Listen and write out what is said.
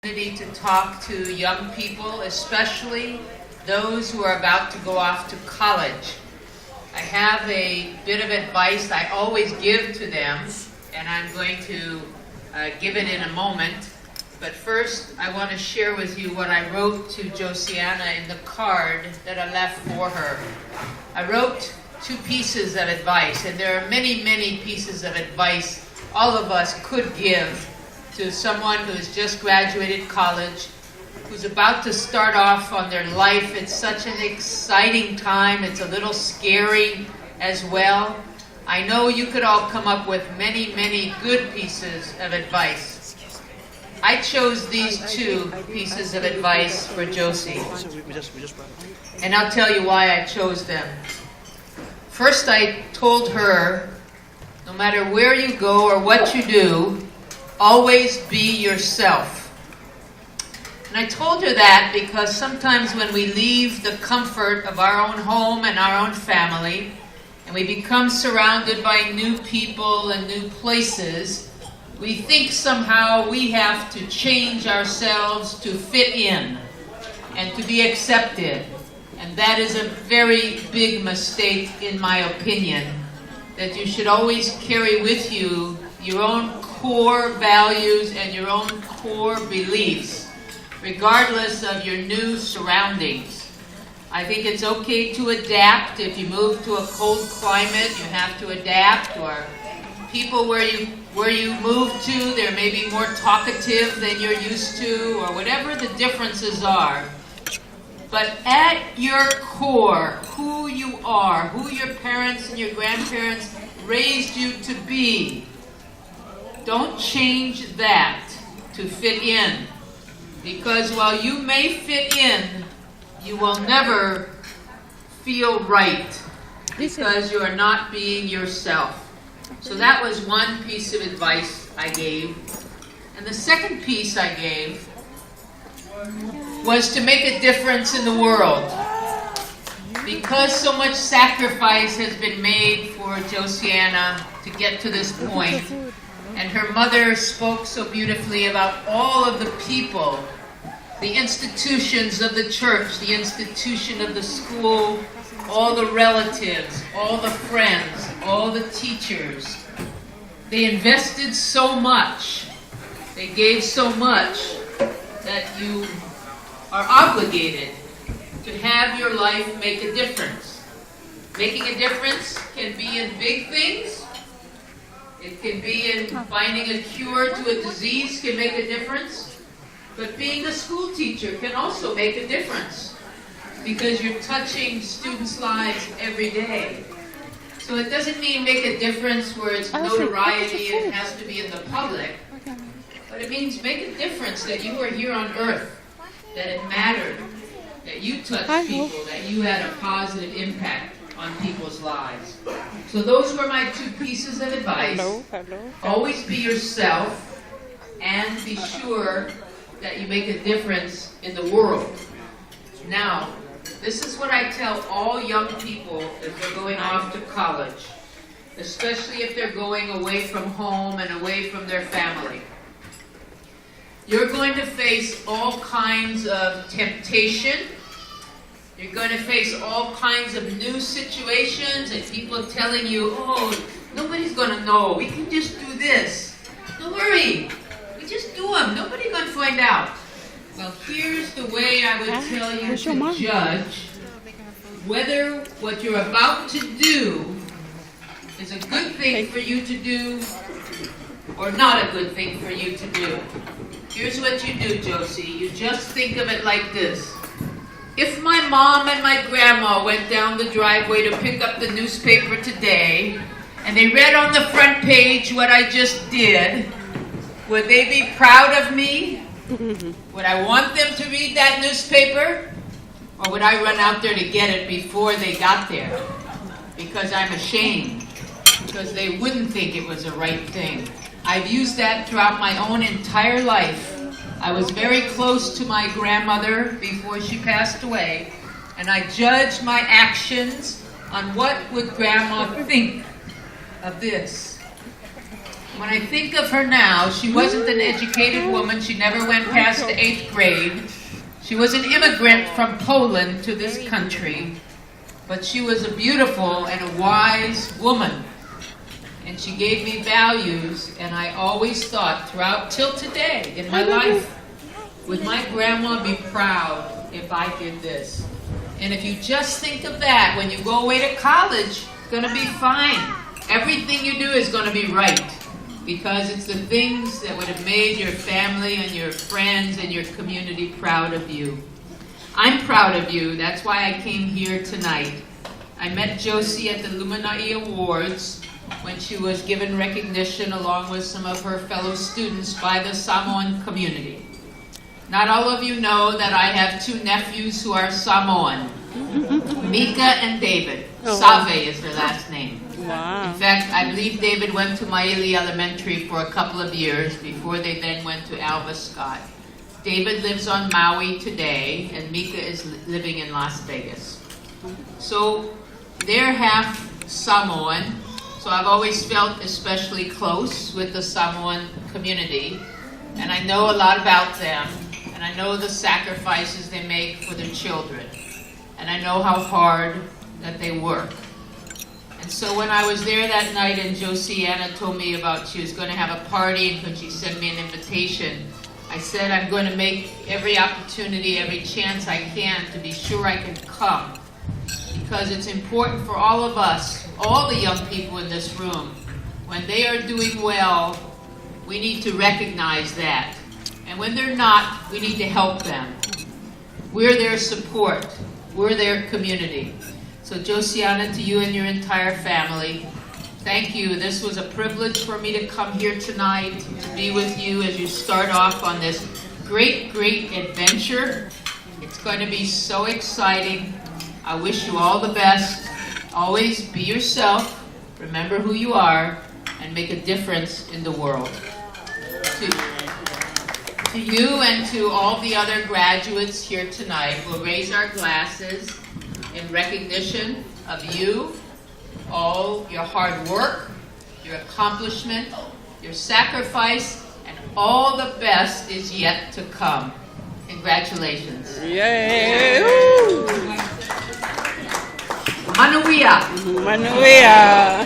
To talk to young people, especially those who are about to go off to college. I have a bit of advice I always give to them, and I'm going to give it in a moment. But first, I want to share with you what I wrote to JOCYANNA in the card that I left for her. I wrote 2 pieces of advice, and there are many, many pieces of advice all of us could give to someone who's just graduated college, who's about to start off on their life. It's such an exciting time. It's a little scary as well. I know you could all come up with many, many good pieces of advice. I chose these 2 pieces of advice for Josie. And I'll tell you why I chose them. First, I told her, no matter where you go or what you do, always be yourself. And I told her that because sometimes when we leave the comfort of our own home and our own family, and we become surrounded by new people and new places, we think somehow we have to change ourselves to fit in and to be accepted. And that is a very big mistake, in my opinion, that you should always carry with you your own core values and your own core beliefs, regardless of your new surroundings. I think it's okay to adapt. If you move to a cold climate, you have to adapt. Or people where you move to, they're maybe more talkative than you're used to, or whatever the differences are. But at your core, who you are, who your parents and your grandparents raised you to be, don't change that to fit in. Because while you may fit in, you will never feel right because you are not being yourself. So that was one piece of advice I gave. And the second piece I gave was to make a difference in the world. Because so much sacrifice has been made for JOCYANNA to get to this point, and her mother spoke so beautifully about all of the people, the institutions of the church, the institution of the school, all the relatives, all the friends, all the teachers. They invested so much, they gave so much, that you are obligated to have your life make a difference. Making a difference can be in big things. It can be in finding a cure to a disease can make a difference. But being a school teacher can also make a difference because you're touching students' lives every day. So it doesn't mean make a difference where it's notoriety and it has to be in the public. But it means make a difference that you are here on earth, that it mattered, that you touched people, that you had a positive impact on people's lives. So those were my 2 pieces of advice. Always be yourself and be sure that you make a difference in the world. Now, this is what I tell all young people if they're going off to college, especially if they're going away from home and away from their family. You're going to face all kinds of temptation. You're going to face all kinds of new situations and people telling you, oh, nobody's going to know. We can just do this. Don't worry. We just do them. Nobody's going to find out. Well, here's the way I would tell you to judge whether what you're about to do is a good thing for you to do or not a good thing for you to do. Here's what you do, Josie. You just think of it like this. If my mom and my grandma went down the driveway to pick up the newspaper today, and they read on the front page what I just did, would they be proud of me? Would I want them to read that newspaper? Or would I run out there to get it before they got there? Because I'm ashamed. Because they wouldn't think it was a right thing. I've used that throughout my own entire life. I was very close to my grandmother before she passed away, and I judged my actions on what would Grandma think of this. When I think of her now, she wasn't an educated woman. She never went past the 8th grade. She was an immigrant from Poland to this country, but she was a beautiful and a wise woman. And she gave me values, and I always thought throughout till today in my life, would my grandma be proud if I did this? And if you just think of that, when you go away to college, it's going to be fine. Everything you do is going to be right, because it's the things that would have made your family and your friends and your community proud of you. I'm proud of you. That's why I came here tonight. I met Josie at the Luminai Awards when she was given recognition along with some of her fellow students by the Samoan community. Not all of you know that I have 2 nephews who are Samoan, Mika and David. Save is their last name. Wow. In fact, I believe David went to Maili Elementary for a couple of years before they then went to Alva Scott. David lives on Maui today, and Mika is living in Las Vegas. So they're half Samoan, so I've always felt especially close with the Samoan community, and I know a lot about them, and I know the sacrifices they make for their children, and I know how hard that they work. And so when I was there that night and JOCYANNA told me about she was going to have a party and could she send me an invitation, I said I'm going to make every opportunity, every chance I can to be sure I can come. Because it's important for all of us, all the young people in this room, when they are doing well, we need to recognize that. And when they're not, we need to help them. We're their support. We're their community. So JOCYANNA, to you and your entire family, thank you. This was a privilege for me to come here tonight to be with you as you start off on this great, great adventure. It's going to be so exciting. I wish you all the best. Always be yourself, remember who you are, and make a difference in the world. To you and to all the other graduates here tonight, we'll raise our glasses in recognition of you, all your hard work, your accomplishment, your sacrifice, and all the best is yet to come. Congratulations. Yay! Manuia. Manuia.